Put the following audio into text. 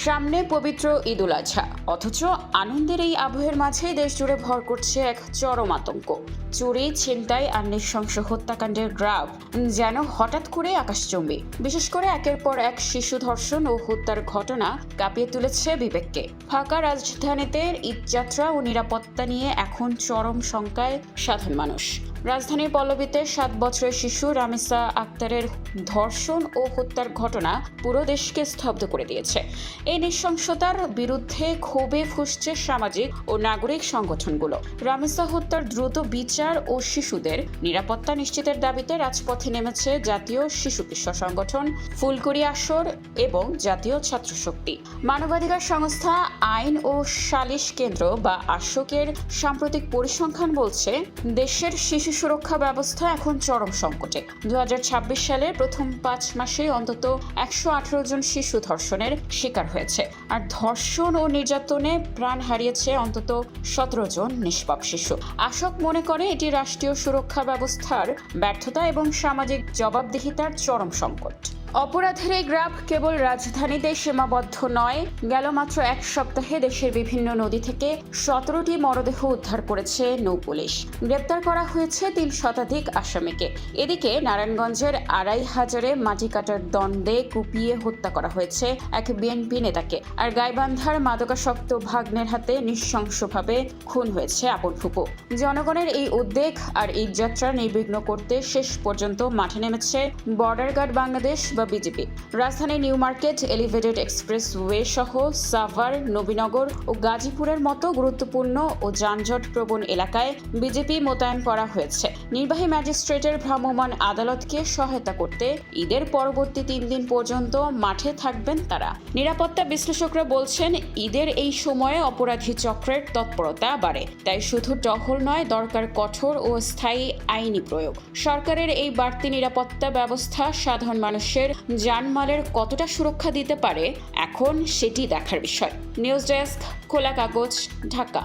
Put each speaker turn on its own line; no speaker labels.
সামনে পবিত্র ঈদ উল আজহা, অথচ আনন্দের এই আবহের মাঝে দেশ জুড়ে ভর করছে এক চরম আতঙ্ক। চুরি, ছিনতাই আর নৃশংস হত্যাকাণ্ডের গ্রাফ যেন হঠাৎ করে আকাশচুম্বী। বিশেষ করে একের পর এক শিশু ধর্ষণ ও হত্যার ঘটনা কাঁপিয়ে তুলেছে বিবেককে। ফাঁকা রাজধানীতে ঈদযাত্রা ও নিরাপত্তা নিয়ে এখন চরম শঙ্কায় সাধারণ মানুষ। রাজধানীর পল্লবীতে 7 বছরের শিশু রামিসা আক্তারের ধর্ষণ ও হত্যার ঘটনা পুরো দেশকে স্তব্ধ করে দিয়েছে। এই নৃশংসতার বিরুদ্ধে ক্ষোভে ফুঁসছে সামাজিক ও নাগরিক সংগঠনগুলো। রামিসা হত্যার দ্রুত বিচার ও শিশুদের নিরাপত্তা নিশ্চিতের দাবিতে রাজপথে নেমেছে জাতীয় শিশু কিশোর সংগঠন, ফুলকুড়ি আসর এবং জাতীয় ছাত্র শক্তি। মানবাধিকার সংস্থা আইন ও সালিশ কেন্দ্র বা আশোকের সাম্প্রতিক পরিসংখ্যান বলছে, দেশের শিশু সুরক্ষা ব্যবস্থা এখন চরম সংকটে। 2026 সালের প্রথম 5 মাসে অন্তত 118 জন শিশু ধর্ষণের শিকার হয়েছে, আর ধর্ষণ ও নির্যাতনে প্রাণ হারিয়েছে অন্তত 17 জন নিষ্পাপ শিশু। আশোক মনে করে এটি রাষ্ট্রীয় সুরক্ষা ব্যবস্থার ব্যর্থতা এবং সামাজিক জবাবদিহিতার চরম সংকট। অপরাধের এই গ্রাফ কেবল রাজধানীতে সীমাবদ্ধ নয়। গেল মাত্র 1 সপ্তাহে দেশের বিভিন্ন নদী থেকে 17টি মরদেহ উদ্ধার করেছে নৌ পুলিশ। গ্রেপ্তার করা হয়েছে 3 শতাধিক আসামিকে। এদিকে নারায়ণগঞ্জের 2,500-এ মাটি কাটার দ্বন্দ্বে কুপিয়ে হত্যা করা হয়েছে এক বিএনপি নেতাকে। আর গাইবান্ধার মাদকাসক্ত ভাগ্নের হাতে নৃশংসভাবে খুন হয়েছে আপন ফুপু। জনগণের এই উদ্বেগ আর ঈদযাত্রা নির্বিঘ্ন করতে শেষ পর্যন্ত মাঠে নেমেছে বর্ডার গার্ড বাংলাদেশ বা বিজেপি। রাজধানীর নিউ মার্কেট, এলিভেটেড এক্সপ্রেসওয়ে সহ সাভার, নবীনগর ও গাজীপুরের মতো গুরুত্বপূর্ণ ও যানজট প্রবণ এলাকায় বিজেপি মোতায়েন করা হয়েছে। নির্বাহী ম্যাজিস্ট্রেটের ভ্রাম্যমাণ আদালতকে সহায়তা করতে ঈদের পরবর্তী 3 দিন পর্যন্ত মাঠে থাকবেন তারা। নিরাপত্তা বিশ্লেষকরা বলছেন, ঈদের এই সময়ে অপরাধী চক্রের তৎপরতা বাড়ে। তাই শুধু টহল নয়, দরকার কঠোর ও স্থায়ী আইনি প্রয়োগ। সরকারের এই বাড়তি নিরাপত্তা ব্যবস্থা সাধারণ মানুষের জানমালের কতটা সুরক্ষা দিতে পারে, এখন সেটি দেখার বিষয়। নিউজ ডেস্ক, খোলা কাগজ, ঢাকা।